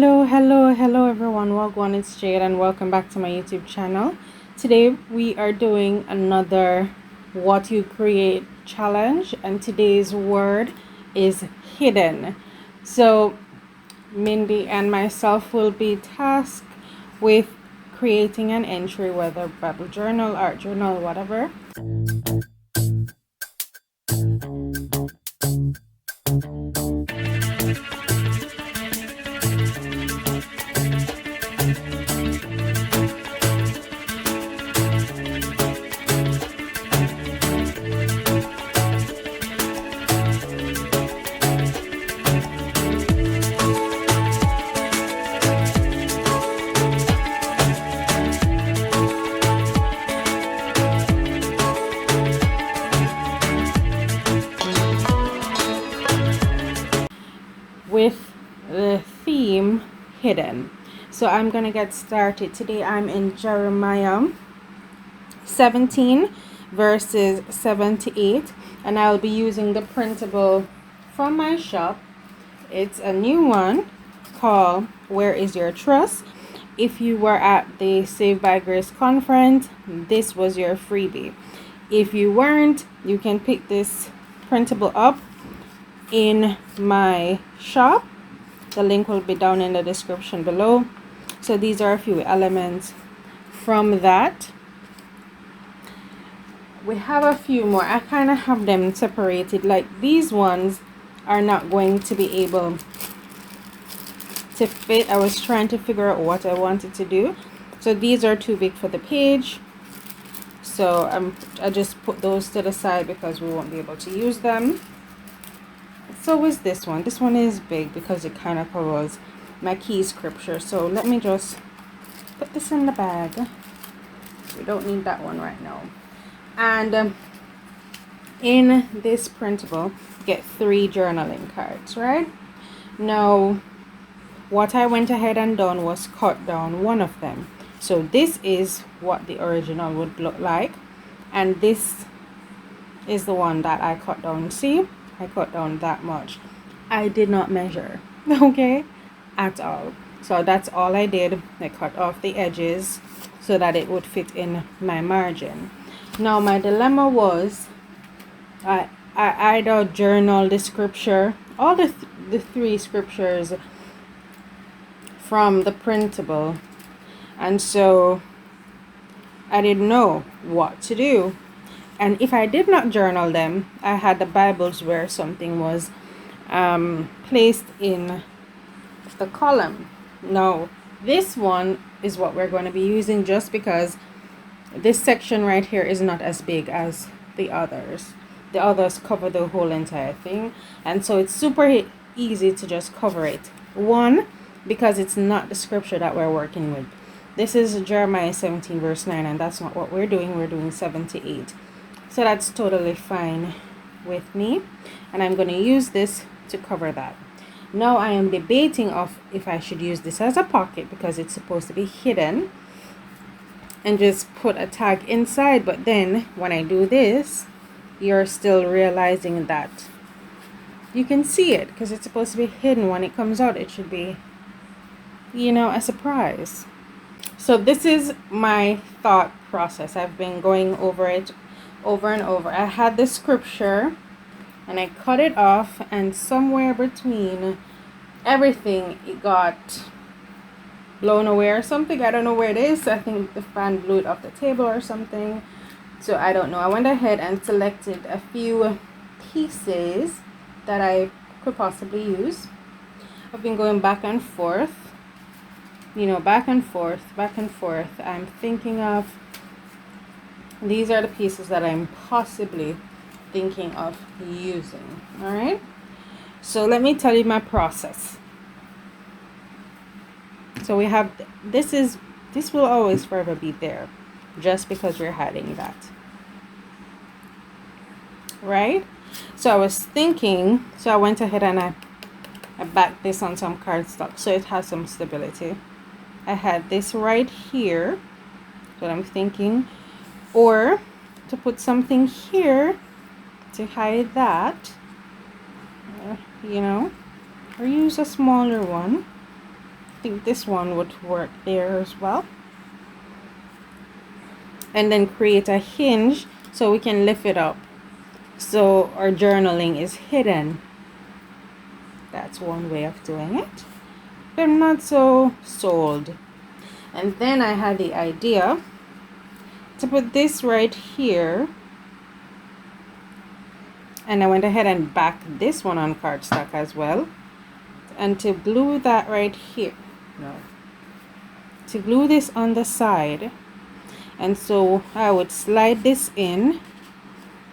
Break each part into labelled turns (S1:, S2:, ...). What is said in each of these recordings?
S1: Hello everyone. Welcome, it's Jade and welcome back to my YouTube channel. Today we are doing another what you create challenge, and today's word is hidden. So Mindy and myself will be tasked with creating an entry, whether Bible journal, art journal, whatever. With the theme hidden. So I'm gonna get started. Today I'm in Jeremiah 17 verses 7 to 8, and I'll be using the printable from my shop. It's a new one called Where Is Your Trust. If you were at the Saved by Grace conference, this was your freebie. If you weren't, you can pick this printable up in my shop. The link will be down in the description below. So these are a few elements from that. We have a few more. I kind of have them separated. Like these ones are not going to be able to fit. I was trying to figure out what I wanted to do. So these are too big for the page. So I just put those to the side because we won't be able to use them. So is this one. This one is big because it kind of covers my key scripture. So let me just put this in the bag. We don't need that one right now. And in this printable, get 3 journaling cards, right? Now, what I went ahead and done was cut down one of them. So this is what the original would look like. And this is the one that I cut down. See? I cut down that much. I did not measure, okay, at all. So that's all I did. I cut off the edges so that it would fit in my margin. Now my dilemma was I either journal the scripture, all the 3 scriptures from the printable, and so I didn't know what to do. And if I did not journal them, I had the Bibles where something was placed in the column. Now, this one is what we're going to be using just because this section right here is not as big as the others. The others cover the whole entire thing. And so it's super easy to just cover it. One, because it's not the scripture that we're working with. This is Jeremiah 17 verse 9, and that's not what we're doing. We're doing 7 to 8. So that's totally fine with me, and I'm going to use this to cover that. Now I am debating of if I should use this as a pocket because it's supposed to be hidden and just put a tag inside, but then when I do this, you're still realizing that you can see it because it's supposed to be hidden. When it comes out, it should be, you know, a surprise. So this is my thought process. I've been going over it over and over. I had the scripture and I cut it off, and somewhere between everything it got blown away or something. I don't know where it is. I think the fan blew it off the table or something, so I don't know. I went ahead and selected a few pieces that I could possibly use. I've been going back and forth, you know, back and forth. I'm thinking of these are the pieces that I'm possibly thinking of using. All right, so let me tell you my process. So we have this will always forever be there just because we're hiding that, right? So I was thinking, so I went ahead and I backed this on some cardstock so it has some stability. I had this right here, what I'm thinking, or to put something here to hide that, you know, or use a smaller one I think this one would work there as well. And then create a hinge so we can lift it up, so our journaling is hidden. That's one way of doing it, but I'm not so sold. And then I had the idea to put this right here, and I went ahead and backed this one on cardstock as well, and to glue that right here, to glue this on the side. And so I would slide this in,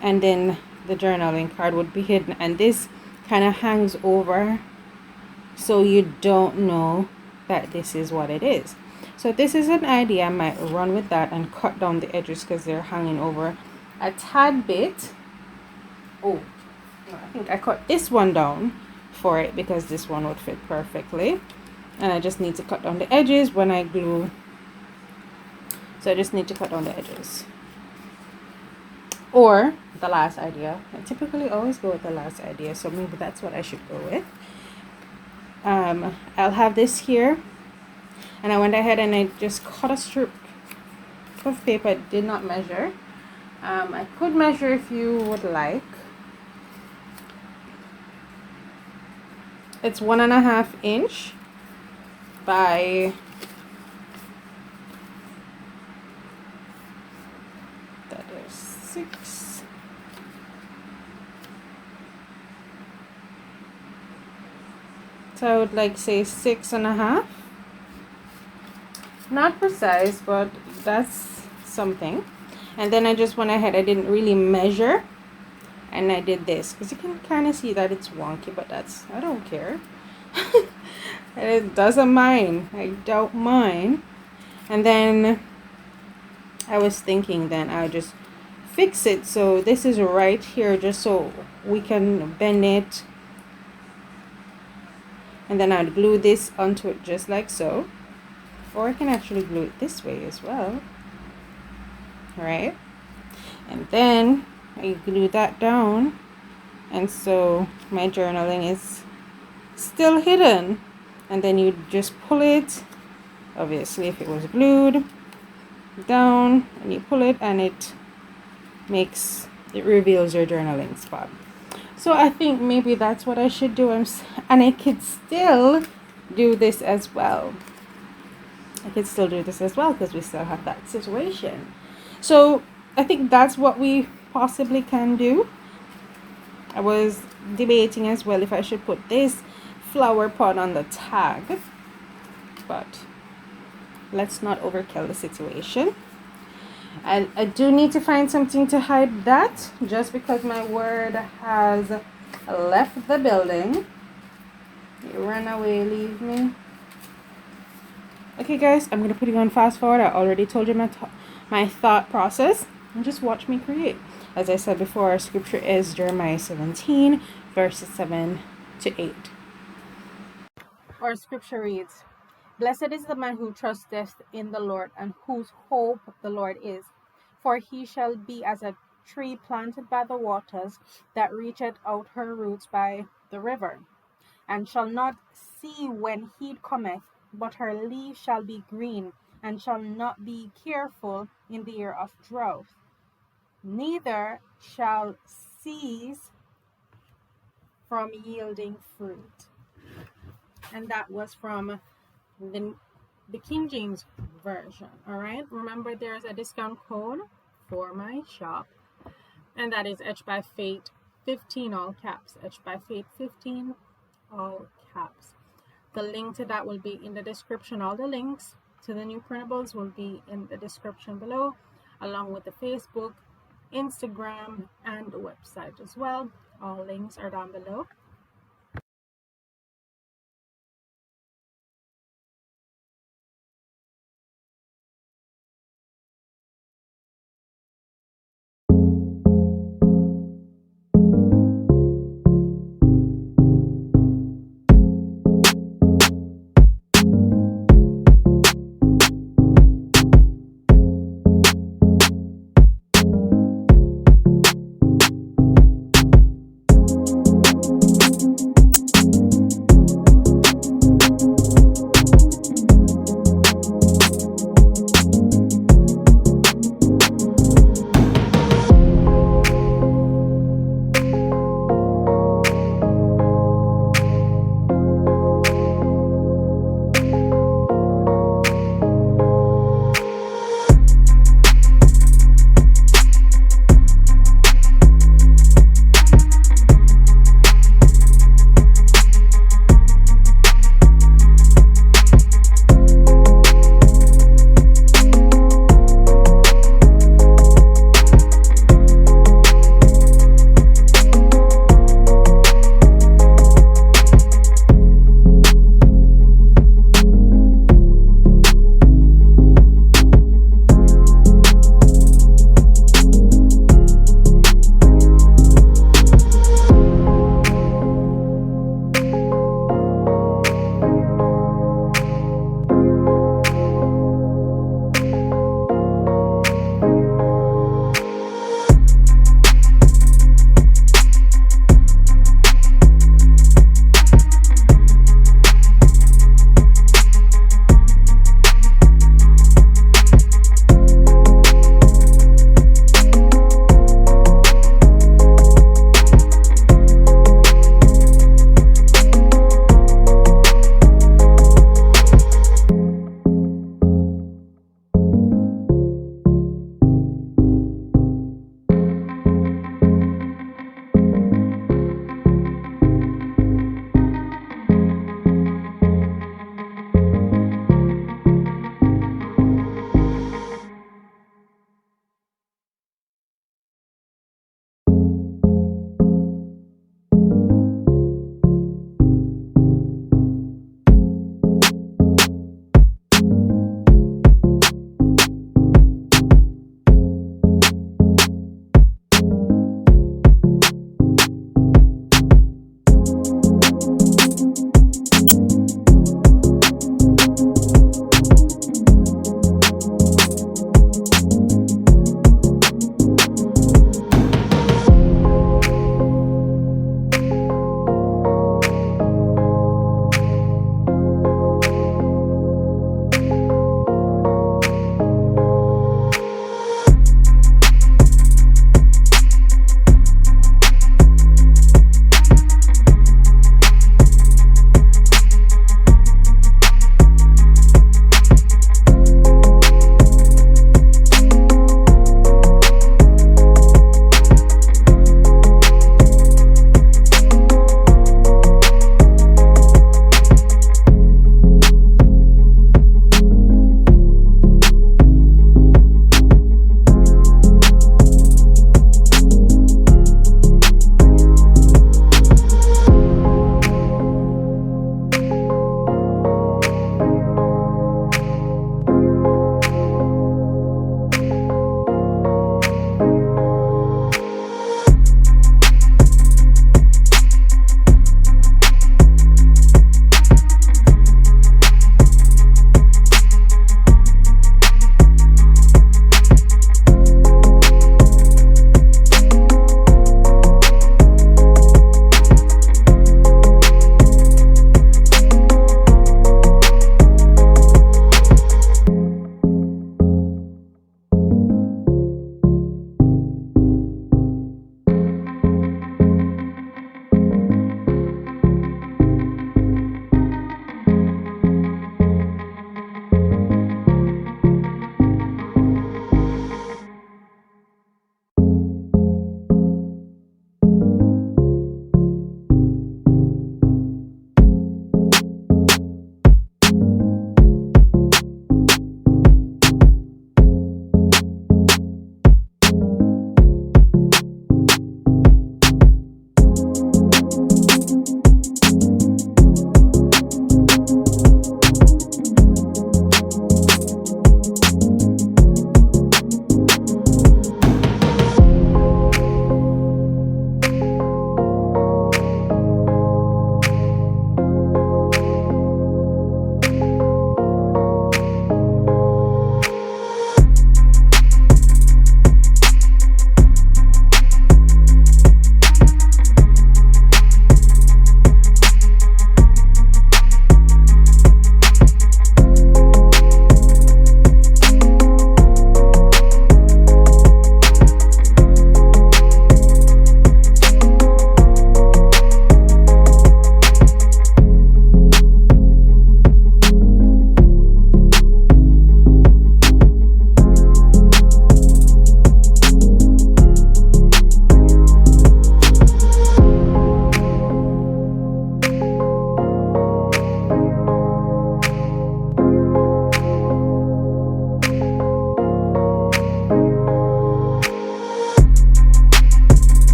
S1: and then the journaling card would be hidden, and this kind of hangs over so you don't know that this is what it is. So this is an idea. I might run with that and cut down the edges because they're hanging over a tad bit. Oh, I think I cut this one down for it because this one would fit perfectly, and I just need to cut down the edges when I glue. So I just need to cut down the edges. Or the last idea, I typically always go with the last idea, so maybe that's what I should go with. I'll have this here, and I went ahead and I just cut a strip of paper. I did not measure. I could measure if you would like. It's 1.5 inch by 6. So I would like say 6.5. Not precise, but that's something. And then I just went ahead, I didn't really measure, and I did this because you can kind of see that it's wonky, but I don't care. It doesn't mind. I don't mind. And then I was thinking then I'll just fix it so this is right here, just so we can bend it, and then I'd glue this onto it just like so, or I can actually glue it this way as well, right? And then I glue that down, and so my journaling is still hidden. And then you just pull it, obviously if it was glued down, and you pull it and it reveals your journaling spot. So I think maybe that's what I should do, and I could still do this as well. Because we still have that situation. So I think that's what we possibly can do. I was debating as well if I should put this flower pot on the tag, but let's not overkill the situation. I do need to find something to hide that, just because my word has left the building. You ran away, leave me. Okay guys, I'm going to put you on fast forward. I already told you my thought process, and just watch me create. As I said before, our scripture is Jeremiah 17 verses 7 to 8. Our scripture reads, "Blessed is the man who trusteth in the Lord, and whose hope the Lord is. For he shall be as a tree planted by the waters, that reacheth out her roots by the river, and shall not see when heat cometh, but her leaf shall be green, and shall not be careful in the year of drought, neither shall cease from yielding fruit." And that was from the King James Version. All right, remember there's a discount code for my shop, and that is Etched by Fate 15, all caps. Etched by Fate 15, all caps. The link to that will be in the description. All the links to the new printables will be in the description below, along with the Facebook, Instagram, and the website as well. All links are down below.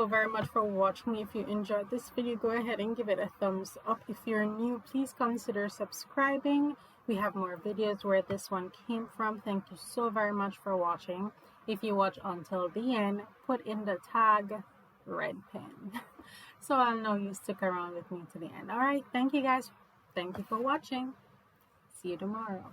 S1: so very much for watching. If you enjoyed this video, go ahead and give it a thumbs up. If you're new, please consider subscribing. We have more videos where this one came from. Thank you so very much for watching. If you watch until the end, put in the tag red pen so I'll know you stick around with me to the end. All right, thank you guys. Thank you for watching. See you tomorrow.